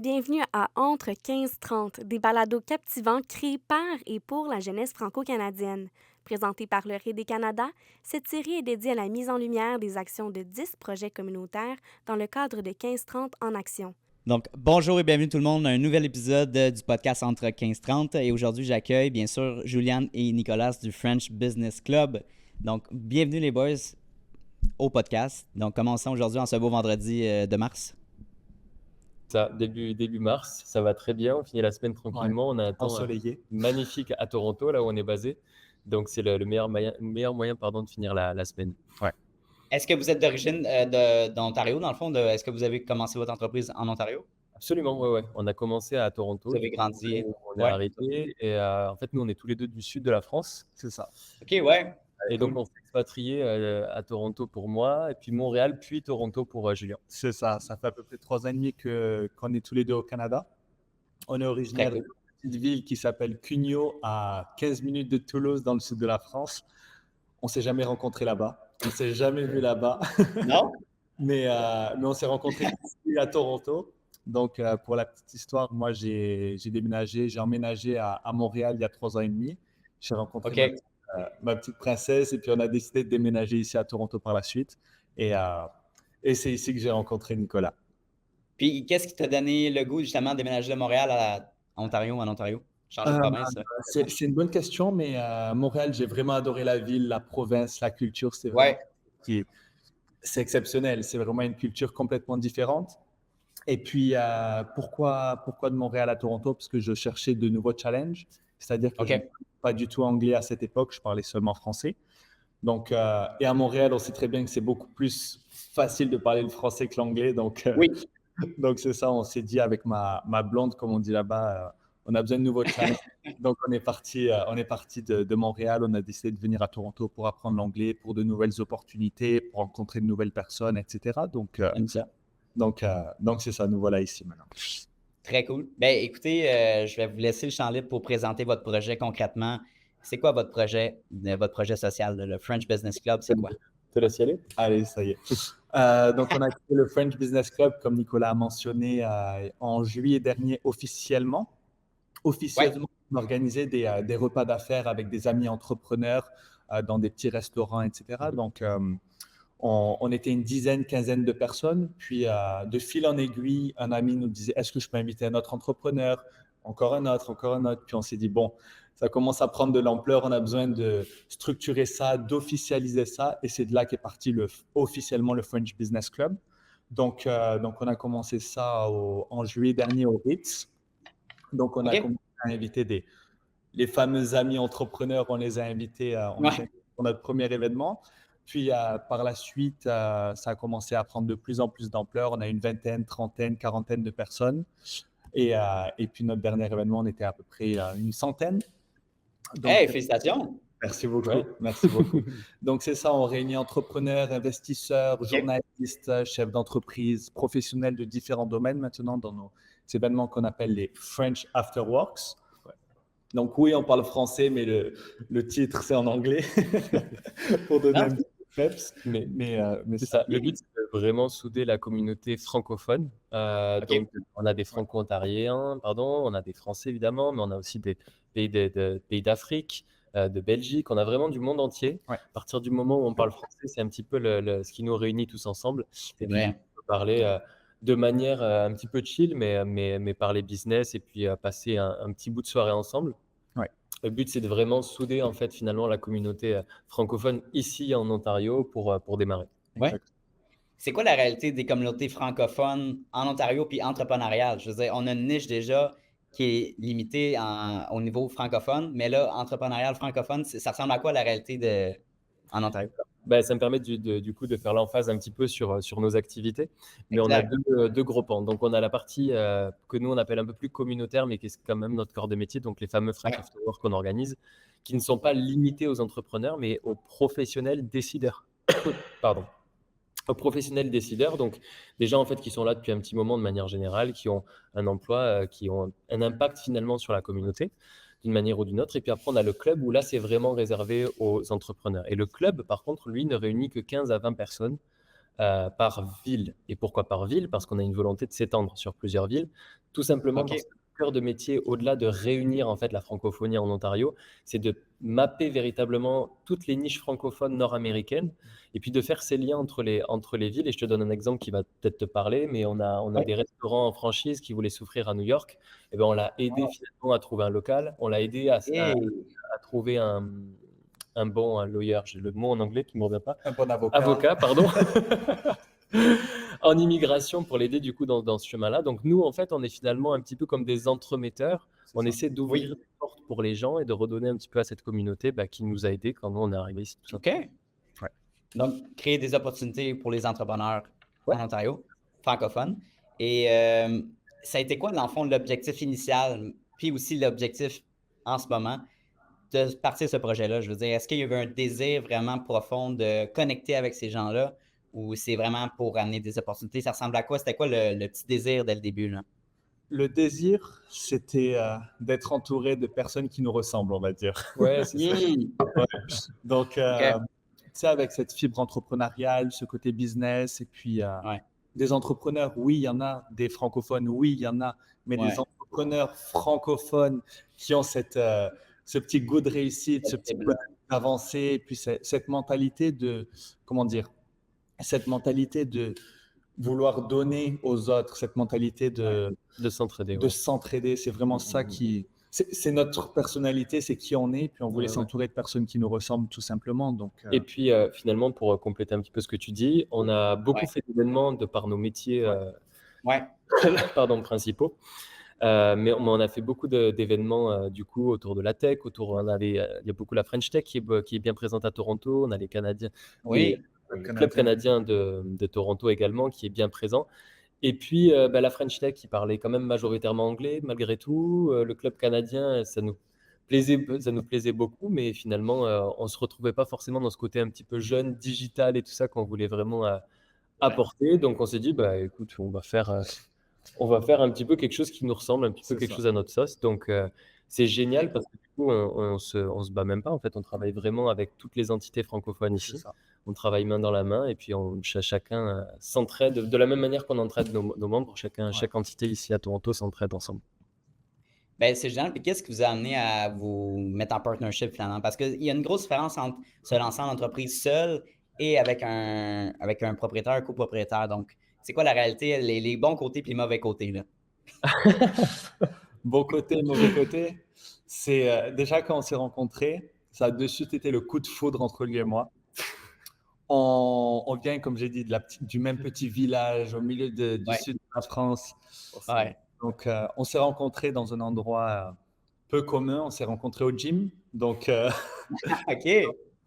Bienvenue à Entre 15-30, des balados captivants créés par et pour la jeunesse franco-canadienne. Présentée par le RID Canada, cette série est dédiée à la mise en lumière des actions de 10 projets communautaires dans le cadre de 15-30 en action. Donc, bonjour et bienvenue tout le monde à un nouvel épisode du podcast Entre 15-30. Et aujourd'hui, j'accueille bien sûr Juliane et Nicolas du French Business Club. Donc, bienvenue les boys au podcast. Donc, commençons aujourd'hui en ce beau vendredi de mars. Ça, début mars, ça va très bien. On finit la semaine tranquillement. On a un temps ensoleillé. magnifique à Toronto, là où on est basé. Donc, c'est le meilleur moyen de finir la semaine. Ouais. Est-ce que vous êtes d'origine d'Ontario, dans le fond? Est-ce que vous avez commencé votre entreprise en Ontario? Absolument, ouais. On a commencé à Toronto. Vous avez grandi? On est arrêté. Et en fait, nous, on est tous les deux du sud de la France. C'est ça. OK, ouais. Et donc, on s'est expatrié à Toronto pour moi, et puis Montréal, puis Toronto pour Julien. C'est ça. Ça fait à peu près 3 ans et demi qu'on est tous les deux au Canada. On est originaire d'une petite ville qui s'appelle Cugnot, à 15 minutes de Toulouse, dans le sud de la France. On ne s'est jamais rencontrés là-bas. On ne s'est jamais vu là-bas. Non? mais on s'est rencontrés ici à Toronto. Donc, pour la petite histoire, moi, j'ai emménagé à Montréal il y a 3 ans et demi. J'ai rencontré ma petite princesse, et puis on a décidé de déménager ici à Toronto par la suite. Et c'est ici que j'ai rencontré Nicolas. Puis, qu'est-ce qui t'a donné le goût justement de déménager de Montréal à Ontario, en Ontario? Changer de province? C'est une bonne question, mais Montréal, j'ai vraiment adoré la ville, la province, la culture. C'est exceptionnel. C'est vraiment une culture complètement différente. Et puis, pourquoi de Montréal à Toronto? Parce que je cherchais de nouveaux challenges. C'est-à-dire que je ne parlais pas du tout anglais à cette époque, je parlais seulement français. Donc, et à Montréal, on sait très bien que c'est beaucoup plus facile de parler le français que l'anglais. Donc, donc c'est ça, on s'est dit avec ma blonde, comme on dit là-bas, on a besoin de nouveaux challenges. Donc, on est parti de Montréal, on a décidé de venir à Toronto pour apprendre l'anglais, pour de nouvelles opportunités, pour rencontrer de nouvelles personnes, etc. Donc, c'est ça, nous voilà ici maintenant. Très cool. Ben, écoutez, je vais vous laisser le champ libre pour présenter votre projet concrètement. C'est quoi votre projet social, le French Business Club? C'est quoi? Te laisse y aller? Allez, ça y est. Donc, on a créé le French Business Club, comme Nicolas a mentionné, en juillet dernier officiellement. Officieusement, on organisait des repas d'affaires avec des amis entrepreneurs dans des petits restaurants, etc. Donc, on était une dizaine, quinzaine de personnes. Puis, de fil en aiguille, un ami nous disait, est-ce que je peux inviter un autre entrepreneur? Encore un autre. Puis, on s'est dit, bon, ça commence à prendre de l'ampleur. On a besoin de structurer ça, d'officialiser ça. Et c'est de là qu'est parti officiellement le French Business Club. Donc, on a commencé ça en juillet dernier au Ritz. Donc, on a commencé à inviter les fameux amis entrepreneurs. On les a invités pour notre premier événement. Puis, par la suite, ça a commencé à prendre de plus en plus d'ampleur. On a une vingtaine, trentaine, quarantaine de personnes. Et puis, notre dernier événement, on était à peu près une centaine. Donc, félicitations! Merci beaucoup. Ouais. Merci beaucoup. Donc, c'est ça, on réunit entrepreneurs, investisseurs, journalistes, chefs d'entreprise, professionnels de différents domaines maintenant dans nos événements qu'on appelle les French Afterworks. Donc, oui, on parle français, mais le titre, c'est en anglais pour donner un petit peps. Mais c'est ça. Le but, c'est de vraiment souder la communauté francophone. Donc, on a des franco-ontariens, on a des Français, évidemment, mais on a aussi des pays d'Afrique, de Belgique. On a vraiment du monde entier. À partir du moment où on parle français, c'est un petit peu ce qui nous réunit tous ensemble. Et puis, on peut parler de manière un petit peu chill, mais parler business et puis passer un petit bout de soirée ensemble. Le but, c'est de vraiment souder en fait finalement la communauté francophone ici en Ontario pour démarrer. Ouais. C'est quoi la réalité des communautés francophones en Ontario puis entrepreneuriales? Je veux dire, on a une niche déjà qui est limitée au niveau francophone, mais là, entrepreneurial francophone, ça ressemble à quoi la réalité en Ontario? Ça me permet du coup de faire l'emphase un petit peu sur nos activités. Mais on a deux gros pans. Donc, on a la partie que nous, on appelle un peu plus communautaire, mais qui est quand même notre corps de métier. Donc, les fameux French Afterwork qu'on organise, qui ne sont pas limités aux entrepreneurs, mais aux professionnels décideurs. Pardon. Aux professionnels décideurs, donc des gens en fait qui sont là depuis un petit moment de manière générale, qui ont un emploi, qui ont un impact finalement sur la communauté d'une manière ou d'une autre. Et puis après, on a le club où là, c'est vraiment réservé aux entrepreneurs. Et le club, par contre, lui, ne réunit que 15 à 20 personnes par ville. Et pourquoi par ville? Parce qu'on a une volonté de s'étendre sur plusieurs villes, tout simplement parce OK. que le cœur de métier, au-delà de réunir en fait la francophonie en Ontario, c'est de mapper véritablement toutes les niches francophones nord-américaines et puis de faire ces liens entre les villes. Et je te donne un exemple qui va peut-être te parler, mais on a Ouais. des restaurants en franchise qui voulaient s'ouvrir à New York. Et ben, on l'a aidé Wow. finalement à trouver un local, on l'a aidé à OK. trouver un bon un lawyer, j'ai le mot en anglais qui ne me revient pas. Un bon avocat. Avocat, pardon. En immigration pour l'aider du coup dans ce chemin-là. Donc nous, en fait, on est finalement un petit peu comme des entremetteurs. C'est On ça. essaie d'ouvrir Oui. des portes pour les gens et de redonner un petit peu à cette communauté qui nous a aidés quand nous on est arrivé ici. Tout OK. simplement. Ouais. Donc, créer des opportunités pour les entrepreneurs Ouais. en Ontario, francophones. Et ça a été quoi, dans le fond, l'objectif initial, puis aussi l'objectif en ce moment de partir ce projet-là? Je veux dire, est-ce qu'il y avait un désir vraiment profond de connecter avec ces gens-là ou c'est vraiment pour amener des opportunités? Ça ressemble à quoi? C'était quoi le petit désir dès le début, là? Le désir, c'était d'être entouré de personnes qui nous ressemblent, on va dire. Ouais, c'est ça. Ouais. Donc, OK. tu sais, avec cette fibre entrepreneuriale, ce côté business, et puis Ouais. des entrepreneurs, oui, il y en a, des francophones, oui, il y en a, mais des Ouais. entrepreneurs francophones qui ont ce petit goût de réussite, ce petit goût d'avancer, et puis cette mentalité de, comment dire, cette mentalité de vouloir donner aux autres, cette mentalité De s'entraider. de Ouais. s'entraider. C'est vraiment ça qui. C'est notre personnalité, c'est qui on est, puis on voulait Ouais, ouais. s'entourer de personnes qui nous ressemblent tout simplement. Donc, Et puis finalement, pour compléter un petit peu ce que tu dis, on a beaucoup Ouais. fait d'événements de par nos métiers Ouais. pardon, principaux. Mais on a fait beaucoup d'événements du coup autour de la tech, il y a beaucoup la French Tech qui est bien présente à Toronto, on a les Canadiens, Oui. le club canadien de Toronto également qui est bien présent. Et puis la French Tech qui parlait quand même majoritairement anglais malgré tout. Le club canadien, ça nous plaisait beaucoup, mais finalement on se retrouvait pas forcément dans ce côté un petit peu jeune, digital et tout ça qu'on voulait vraiment apporter. Donc on s'est dit, bah écoute, on va faire un petit peu quelque chose qui nous ressemble, un petit peu C'est quelque ça. chose à notre sauce. Donc, c'est génial parce que du coup, on se bat même pas. En fait, on travaille vraiment avec toutes les entités francophones C'est ici. ça. On travaille main dans la main et puis chacun s'entraide de la même manière qu'on entraide nos membres. Chaque entité ici à Toronto s'entraide ensemble. Ben, c'est génial. Puis qu'est-ce qui vous a amené à vous mettre en partnership finalement? Parce qu'il y a une grosse différence entre se lancer en entreprise seul et avec un propriétaire, un copropriétaire. Donc, c'est quoi la réalité, les bons côtés et les mauvais côtés, là? Bon côté, mauvais côté, c'est déjà quand on s'est rencontrés, ça a de suite été le coup de foudre entre lui et moi. On vient, comme j'ai dit, du même petit village au milieu du Ouais. sud de la France. Ouais. Donc, on s'est rencontrés dans un endroit peu commun. On s'est rencontrés au gym. Donc, OK.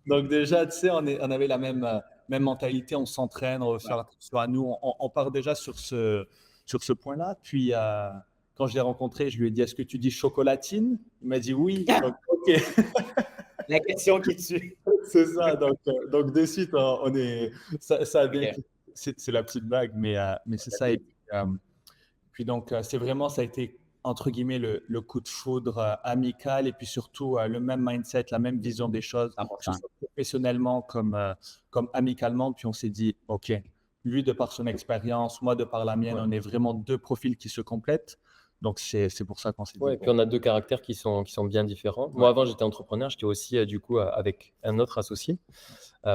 donc déjà, tu sais, on avait la même mentalité. On s'entraîne, on veut faire attention à nous. On part déjà sur ce point-là. Puis, quand je l'ai rencontré, je lui ai dit, est-ce que tu dis chocolatine? Il m'a dit oui. Donc, OK. La question qui tue. C'est ça. Donc de suite, ça a bien. OK. C'est la petite blague, mais c'est ça. Et puis donc, c'est vraiment, ça a été entre guillemets le coup de foudre amical et puis surtout le même mindset, la même vision des choses, que ce 100%. soit professionnellement comme amicalement. Puis on s'est dit, OK, lui de par son expérience, moi de par la mienne, Ouais. on est vraiment deux profils qui se complètent. Donc c'est pour ça qu'on s'est dit. Ouais, et puis on a deux caractères qui sont bien différents. Moi, avant, j'étais entrepreneur, j'étais aussi du coup avec un autre associé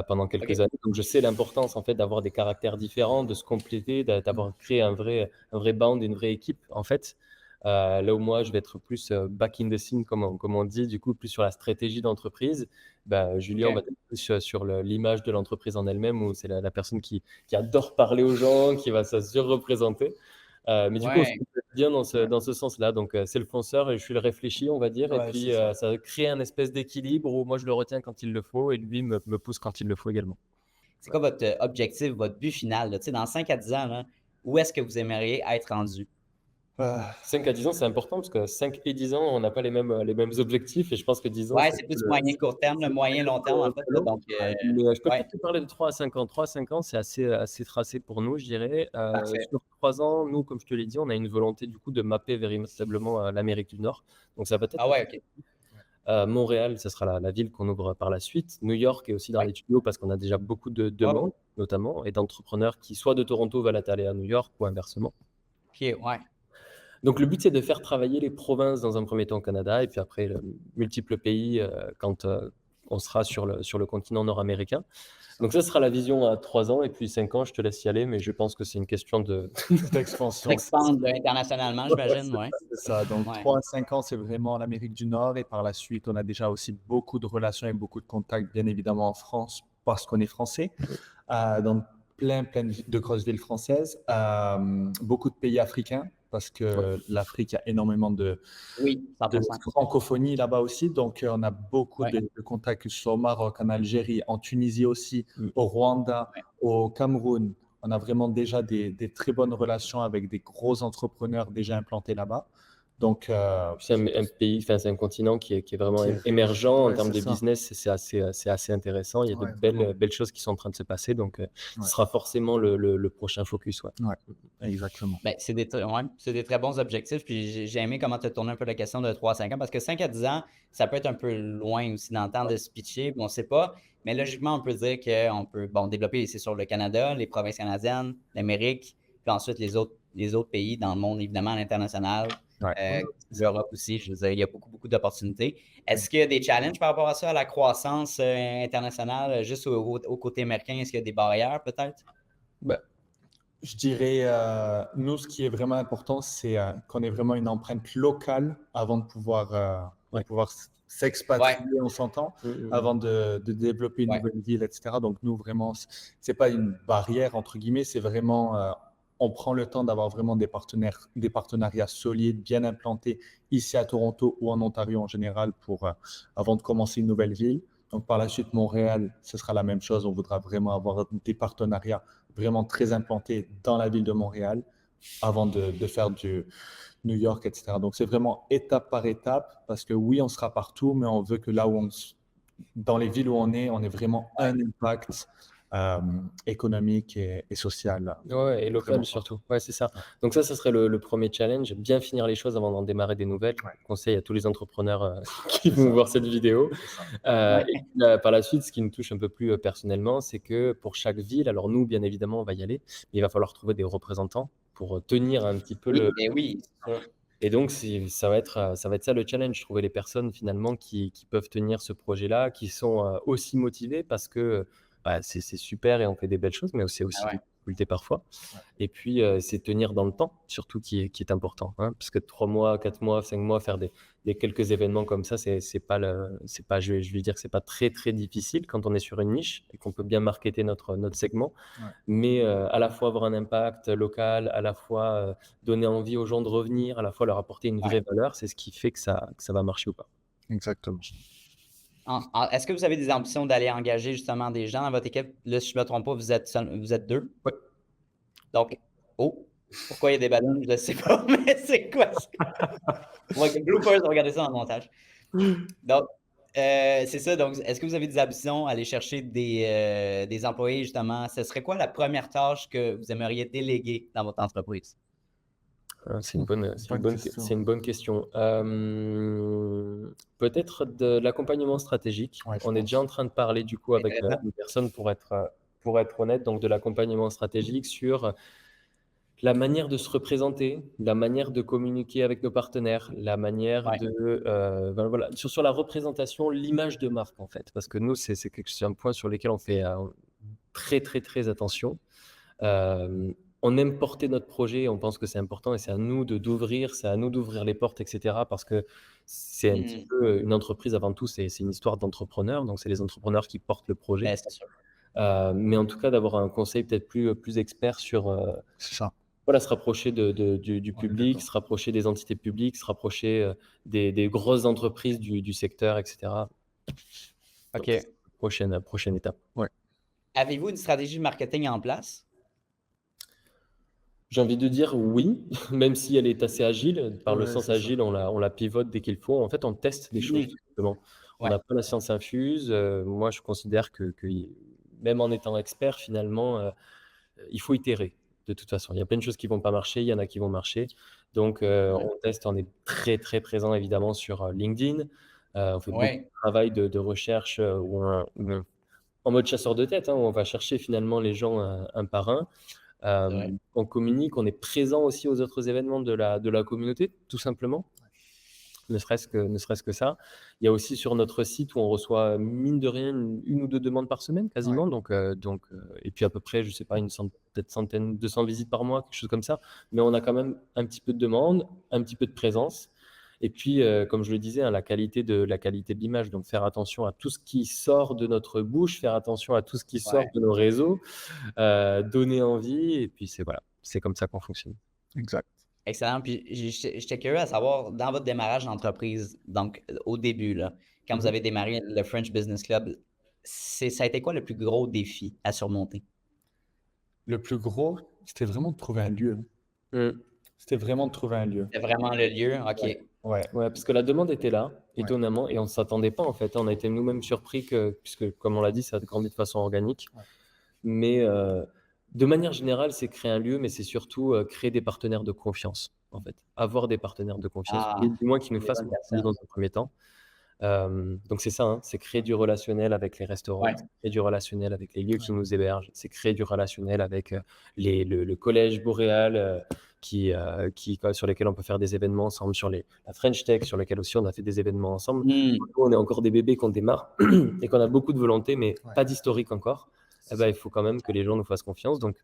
pendant quelques années. Donc, je sais l'importance en fait d'avoir des caractères différents, de se compléter, d'avoir créé un vrai band, une vraie équipe en fait. Là où moi, je vais être plus back in the scene, comme on dit, du coup, plus sur la stratégie d'entreprise. Julien, on va être plus sur l'image de l'entreprise en elle-même, où c'est la personne qui adore parler aux gens, qui va se surreprésenter. Mais du coup, on se complète bien dans ce sens-là. Donc, c'est le fonceur et je suis le réfléchi, on va dire. Ouais, et puis, c'est ça. ça crée un espèce d'équilibre où moi, je le retiens quand il le faut et lui me pousse quand il le faut également. C'est quoi votre objectif, votre but final, là? Tu sais, dans 5 à 10 ans, là, où est-ce que vous aimeriez être rendu? 5 à 10 ans, c'est important parce que 5 et 10 ans, on n'a pas les mêmes objectifs. Et je pense que 10 ans, Ouais, c'est plus moyen court terme, le moyen long terme, en fait. Là, donc, Mais je peux ouais, peut-être te parler de 3 à 5 ans. 3 à 5 ans, c'est assez tracé pour nous, je dirais. parfait. Sur 3 ans, nous, comme je te l'ai dit, on a une volonté du coup de mapper véritablement l'Amérique du Nord. Donc, ça va être Ah ouais, OK. Montréal, ça sera la ville qu'on ouvre par la suite. New York est aussi dans les tuyaux parce qu'on a déjà beaucoup de demandes. notamment, et d'entrepreneurs qui, soit de Toronto, veulent aller à New York ou inversement. OK, ouais. Donc, le but, c'est de faire travailler les provinces dans un premier temps au Canada et puis après, multiples pays quand on sera sur le continent nord-américain. Donc, ça sera la vision à 3 ans et puis 5 ans, je te laisse y aller, mais je pense que c'est une question d'expansion. D'expandre internationalement, j'imagine, ouais. C'est ça. Donc, Ouais. 3 à 5 ans, c'est vraiment l'Amérique du Nord. Et par la suite, on a déjà aussi beaucoup de relations et beaucoup de contacts, bien évidemment, en France, parce qu'on est français, dans plein de grosses villes françaises. Beaucoup de pays africains, parce que l'Afrique, il y a énormément de Oui, 100%. francophonie là-bas aussi. Donc, on a beaucoup Ouais. de contacts, que ce soit au Maroc, en Algérie, en Tunisie aussi, au Rwanda, Ouais. au Cameroun. On a vraiment déjà des très bonnes relations avec des gros entrepreneurs déjà implantés là-bas. Donc, C'est un pays, enfin, c'est un continent qui est vraiment Qui est- émergent en ouais, termes c'est de ça. business. C'est assez intéressant. Il y a Ouais, de vraiment. belles choses qui sont en train de se passer. Donc, ce Ouais. sera forcément le prochain focus. Ouais. Ouais, exactement. Ben, c'est des très bons objectifs. Puis j'ai aimé comment tu as tourné un peu la question de 3 à 5 ans, parce que 5 à 10 ans, ça peut être un peu loin aussi dans le temps de se pitcher, puis on ne sait pas. Mais logiquement, on peut dire qu'on peut développer, c'est sur le Canada, les provinces canadiennes, l'Amérique, puis ensuite les autres pays dans le monde, évidemment, à l'international, Ouais. l'Europe aussi. Je veux dire, il y a beaucoup, beaucoup d'opportunités. Est-ce qu'il y a des challenges par rapport à ça, à la croissance internationale, juste au côté américain? Est-ce qu'il y a des barrières peut-être? Ben, je dirais, nous, ce qui est vraiment important, c'est qu'on ait vraiment une empreinte locale avant de pouvoir Ouais. s'expatrier, on s'entend, avant de développer une Ouais. nouvelle ville, etc. Donc, nous, vraiment, c'est pas une barrière, entre guillemets, c'est vraiment, on prend le temps d'avoir vraiment des partenariats solides, bien implantés ici à Toronto ou en Ontario en général avant de commencer une nouvelle ville. Donc, par la suite, Montréal, ce sera la même chose. On voudra vraiment avoir des partenariats vraiment très implantés dans la ville de Montréal avant de faire du New York, etc. Donc, c'est vraiment étape par étape parce que oui, on sera partout, mais on veut que dans les villes où on est vraiment un impact économique et social. Ouais, et local Vraiment. surtout. Ouais, c'est ça. Donc ça serait le premier challenge, bien finir les choses avant d'en démarrer des nouvelles. Ouais. Conseil à tous les entrepreneurs qui vont voir cette vidéo. Ouais. Et puis, par la suite, ce qui nous touche un peu plus personnellement, c'est que pour chaque ville, alors nous, bien évidemment, on va y aller, mais il va falloir trouver des représentants pour tenir un petit peu Oui, c'est sûr. Et donc, ça va être ça le challenge, trouver les personnes finalement qui peuvent tenir ce projet-là, qui sont aussi motivées parce que c'est super et on fait des belles choses, mais c'est aussi Ah ouais. des difficultés parfois. Ouais. Et puis, c'est tenir dans le temps, surtout qui est important. Hein, parce que 3 mois, 4 mois, 5 mois, faire des quelques événements comme ça, c'est pas, je vais dire que c'est pas très, très difficile quand on est sur une niche et qu'on peut bien marketer notre segment. Ouais. Mais à la fois avoir un impact local, à la fois donner envie aux gens de revenir, à la fois leur apporter une vraie valeur, c'est ce qui fait que ça va marcher ou pas. Exactement. Est-ce que vous avez des ambitions d'aller engager justement des gens dans votre équipe? Là, si je ne me trompe pas, vous êtes 2. Ouais. Donc, pourquoi il y a des ballons? Je ne sais pas, mais c'est quoi ça? Bloopers, regardez ça en montage. Donc, c'est ça. Donc, est-ce que vous avez des ambitions à aller chercher des employés justement? Ce serait quoi la première tâche que vous aimeriez déléguer dans votre entreprise? C'est une bonne question. Peut-être de l'accompagnement stratégique. Ouais, je On est pense. déjà en train de parler du coup avec Intéressant. une personne pour être honnête, donc de l'accompagnement stratégique sur la manière de se représenter, la manière de communiquer avec nos partenaires, la manière Ouais. voilà, sur la représentation, l'image de marque en fait. Parce que nous, c'est un point sur lequel on fait très, très, très attention. On aime porter notre projet, on pense que c'est important et c'est à nous d'ouvrir les portes, etc. Parce que c'est un petit peu une entreprise avant tout, c'est une histoire d'entrepreneurs, donc c'est les entrepreneurs qui portent le projet. Ben, c'est sûr. Mais en tout cas, d'avoir un conseil peut-être plus expert sur C'est ça. voilà, se rapprocher du On est public, d'accord. se rapprocher des entités publiques, se rapprocher des grosses entreprises du secteur, etc. OK. Donc, prochaine étape. Avez-vous une stratégie de marketing en place? J'ai envie de dire oui, même si elle est assez agile. Par le Ouais, sens c'est ça. agile, on la pivote dès qu'il faut. En fait, on teste des choses, tout simplement. On Ouais. n'a pas la science infuse. Moi, je considère que même en étant expert, finalement, il faut itérer. De toute façon, il y a plein de choses qui vont pas marcher, il y en a qui vont marcher. Donc, on teste, on est très, très présent évidemment sur LinkedIn. On fait beaucoup de travail de recherche où on en mode chasseur de tête, hein, où on va chercher finalement les gens un par un. C'est vrai. On communique, on est présent aussi aux autres événements de la communauté, tout simplement. Ne serait-ce que ça. Il y a aussi sur notre site où on reçoit, mine de rien, une ou 2 demandes par semaine Ouais. quasiment. Donc, et puis à peu près, je sais pas, peut-être centaine, 200 visites par mois, quelque chose comme ça. Mais on a quand même un petit peu de demandes, un petit peu de présence. Et puis, comme je le disais, hein, la qualité de l'image. Donc faire attention à tout ce qui sort de notre bouche, faire attention à tout ce qui sort Ouais. de nos réseaux, donner envie et puis c'est comme ça qu'on fonctionne. Exact. Excellent. Puis j'étais curieux à savoir, dans votre démarrage d'entreprise, donc au début, là, quand vous Mmh. avez démarré le French Business Club, ça a été quoi le plus gros défi à surmonter? Le plus gros, c'était vraiment de trouver un lieu. Mmh. C'était vraiment de trouver un lieu. C'est vraiment le lieu? OK. Ouais. Ouais. Ouais, parce que la demande était là, Ouais. étonnamment, et on ne s'attendait pas en fait. On a été nous-mêmes surpris puisque, comme on l'a dit, ça a grandi de façon organique. Ouais. Mais de manière générale, c'est créer un lieu, mais c'est surtout créer des partenaires de confiance, en fait. Avoir des partenaires de confiance, Ah, ou du moins qui nous les fassent bonnes confiance personnes. dans un premier temps. Donc c'est ça, hein, c'est créer du relationnel avec les restaurants, Ouais. c'est créer du relationnel avec les lieux qui nous hébergent, c'est créer du relationnel avec le collège boréal sur lesquels on peut faire des événements ensemble, la French Tech sur lesquels aussi on a fait des événements ensemble. Hmm. Nous, on est encore des bébés qu'on démarre et qu'on a beaucoup de volonté, mais Ouais. pas d'historique encore. Eh ben, il faut quand même que les gens nous fassent confiance. Donc,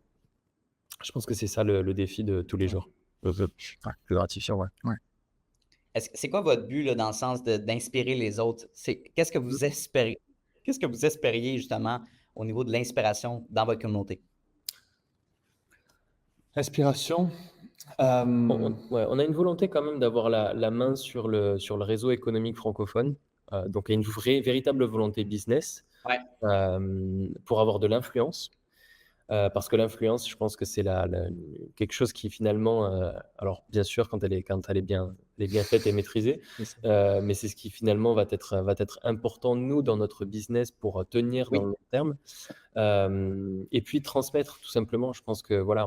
je pense que c'est ça le défi de tous les jours. Le plus gratifiant, ouais. C'est quoi votre but là, dans le sens d'inspirer les autres? Qu'est-ce que vous espérez? Qu'est-ce que vous espériez justement au niveau de l'inspiration dans votre communauté? Inspiration. On a une volonté quand même d'avoir la main sur le réseau économique francophone. Donc, il y a une véritable volonté business Ouais. pour avoir de l'influence. Parce que l'influence, je pense que c'est quelque chose qui finalement, alors bien sûr quand elle est bien faite et maîtrisée, mais c'est ce qui finalement va être important nous dans notre business pour tenir Oui. dans le long terme. Et puis transmettre tout simplement. Je pense que voilà,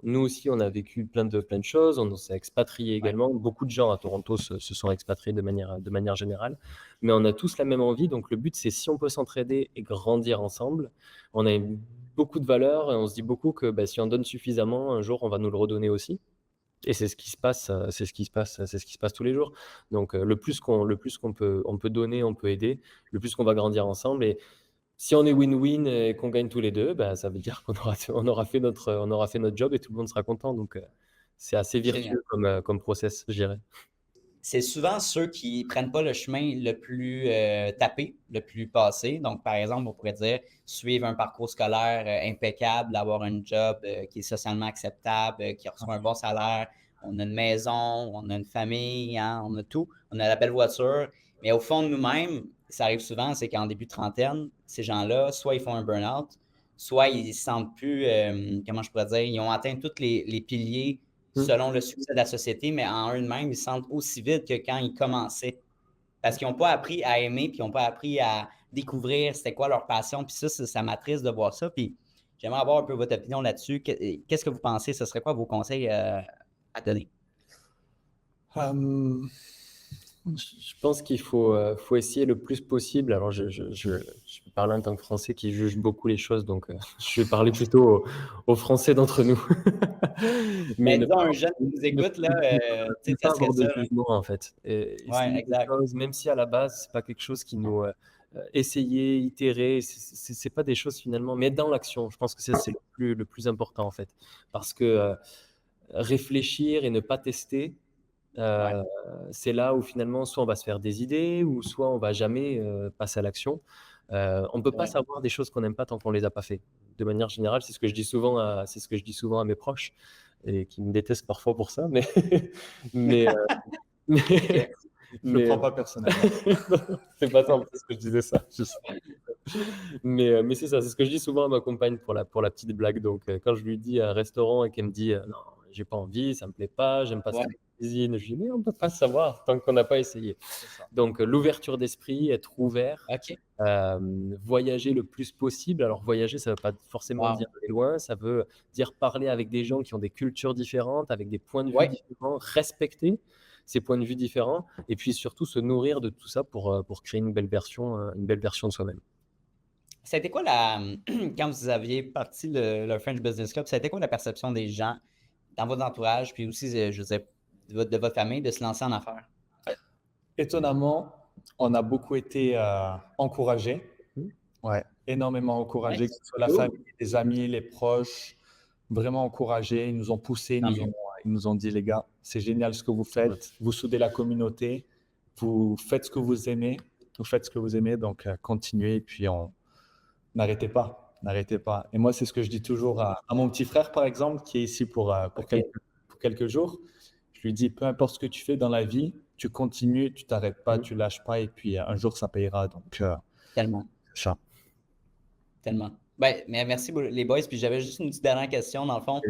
nous aussi on a vécu plein de choses, on s'est expatriés également. Beaucoup de gens à Toronto se sont expatriés de manière générale, mais on a tous la même envie. Donc le but, c'est si on peut s'entraider et grandir ensemble, on a beaucoup de valeurs et on se dit beaucoup que si on donne suffisamment, un jour on va nous le redonner aussi. Et c'est ce qui se passe, tous les jours. Donc le plus qu'on peut donner, on peut aider, le plus qu'on va grandir ensemble. Et si on est win-win et qu'on gagne tous les deux, ça veut dire qu'on aura fait notre job et tout le monde sera content. Donc c'est assez virtueux comme process, je dirais. C'est souvent ceux qui prennent pas le chemin le plus tapé, le plus passé. Donc, par exemple, on pourrait dire suivre un parcours scolaire impeccable, avoir un job qui est socialement acceptable, qui reçoit un bon salaire. On a une maison, on a une famille, hein, on a tout. On a la belle voiture. Mais au fond de nous-mêmes, ça arrive souvent, c'est qu'en début de trentaine, ces gens-là, soit ils font un burn-out, soit ils ne se sentent plus, comment je pourrais dire, ils ont atteint tous les piliers selon le succès de la société, mais en eux-mêmes, ils se sentent aussi vides que quand ils commençaient. Parce qu'ils n'ont pas appris à aimer, puis ils n'ont pas appris à découvrir c'était quoi leur passion. Puis ça m'attriste de voir ça. Puis j'aimerais avoir un peu votre opinion là-dessus. Qu'est-ce que vous pensez? Ce serait quoi vos conseils à donner? Je pense qu'il faut essayer le plus possible. Alors, je vais parler en tant que Français qui juge beaucoup les choses, donc je vais parler plutôt aux Français d'entre nous. Mais disons, un jeune qui nous écoute, là, ne pas avoir de jugement, en fait. Ouais, exact. Choses, même si à la base, c'est pas quelque chose qui nous... essayer, itérer, c'est pas des choses finalement, mais être dans l'action. Je pense que c'est le plus important, en fait. Parce que réfléchir et ne pas tester, c'est là où finalement soit on va se faire des idées ou soit on va jamais passer à l'action. On ne peut pas savoir des choses qu'on n'aime pas tant qu'on les a pas fait. De manière générale, c'est ce que je dis souvent à mes proches et qui me détestent parfois pour ça, mais Je ne le prends pas personnellement. C'est pas ça en plus que je disais ça. Mais c'est ça, c'est ce que je dis souvent à ma compagne pour la petite blague. Donc quand je lui dis à un restaurant et qu'elle me dit non, j'ai pas envie, ça me plaît pas, j'aime pas ce que cuisine, je lui dis mais on peut pas savoir tant qu'on n'a pas essayé. Donc l'ouverture d'esprit, être ouvert, voyager le plus possible. Alors voyager, ça veut pas forcément dire aller loin, ça veut dire parler avec des gens qui ont des cultures différentes, avec des points de vue différents, respecter ces points de vue différents, et puis surtout se nourrir de tout ça pour créer une belle version de soi-même. Ça a été quoi quand vous aviez parti le French Business Club, ça a été quoi la perception des gens dans votre entourage, puis aussi, je veux dire, de votre famille, de se lancer en affaires? Étonnamment, on a beaucoup été encouragés. Ouais, énormément encouragés, que ce soit la famille, les amis, les proches, vraiment encouragés. Ils nous ont poussés, ils nous ont dit, les gars, c'est génial ce que vous faites. Vous soudez la communauté, vous faites ce que vous aimez, donc continuez, et puis n'arrêtez pas, n'arrêtez pas. Et moi, c'est ce que je dis toujours à mon petit frère, par exemple, qui est ici pour quelques jours. Je lui dis, peu importe ce que tu fais dans la vie, tu continues, tu t'arrêtes pas, tu lâches pas, et puis un jour, ça payera. Donc, Tellement. ça. Tellement. Ben, mais merci les boys. Puis j'avais juste une petite dernière question, dans le fond.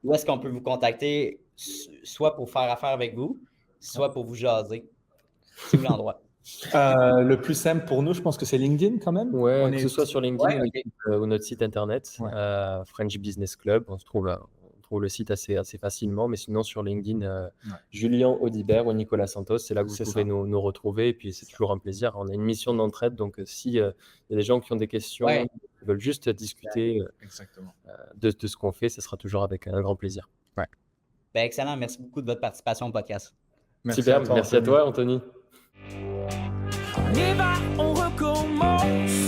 Où est-ce qu'on peut vous contacter, soit pour faire affaire avec vous, soit pour vous jaser? C'est où l'endroit? Le plus simple pour nous, je pense que c'est LinkedIn quand même. Ouais, que ce soit sur LinkedIn ou notre site internet, Ouais. French Business Club, on trouve le site assez facilement, mais sinon sur LinkedIn, Julien Audibert ou Nicolas Santos, c'est là que vous pouvez nous retrouver, et puis c'est toujours un plaisir. On a une mission d'entraide, donc s'il y a des gens qui ont des questions, qui veulent juste discuter de ce qu'on fait, ce sera toujours avec un grand plaisir. Ben, excellent, merci beaucoup de votre participation au podcast. Super, merci à toi, Anthony. On y va, on recommence.